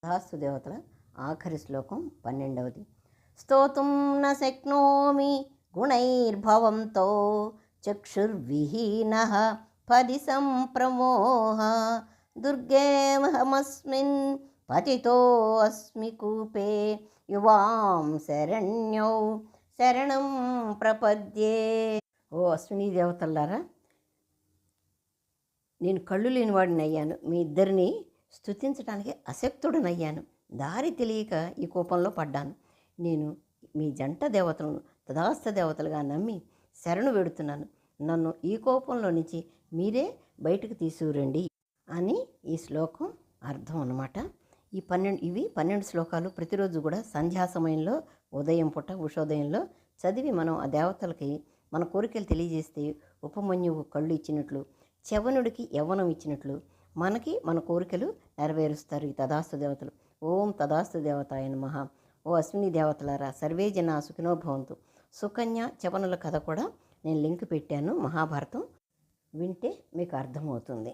తథాస్తు దేవతల ఆఖరి శ్లోకం 12వది. స్తోతుం న శక్నోమి గుణైర్భవంతో చక్షుర్విహీనః పది సంప్రమోహ దుర్గేమహమస్మిన్ పతితో అస్మి కూపే యువాం శరణ్యౌ శరణం ప్రపద్యే. ఓ అశ్విని దేవతల్లారా, నేను కళ్ళు లేనివాడిని అయ్యాను, మీ ఇద్దరిని స్తుతించడానికి అశక్తుడనయ్యాను. దారి తెలియక ఈ కోపంలో పడ్డాను. నేను మీ జంట దేవతలను తథాస్థ దేవతలుగా నమ్మి శరణు వేడుతున్నాను. నన్ను ఈ కోపంలో నుంచి మీరే బయటకు తీసుకురండి అని ఈ శ్లోకం అర్థం అన్నమాట. ఇవి 12 శ్లోకాలు ప్రతిరోజు కూడా సంధ్యా సమయంలో ఉదయం పూట ఉషోదయంలో చదివి మనం ఆ దేవతలకి మన కోరికలు తెలియజేస్తే ఉపమన్యువు కళ్ళు ఇచ్చినట్లు, చవనుడికి యవ్వనం ఇచ్చినట్లు మనకి మన కోరికలు నెరవేరుస్తారు ఈ తథాస్తు దేవతలు. ఓం తథాస్తు దేవతాయ నమః. ఓ అశ్విని దేవతలారా, సర్వే జనా సుఖినో భవంతు. సుకన్య చవనుల కథ కూడా నేను లింక్ పెట్టాను, మహాభారతం వింటే మీకు అర్థమవుతుంది.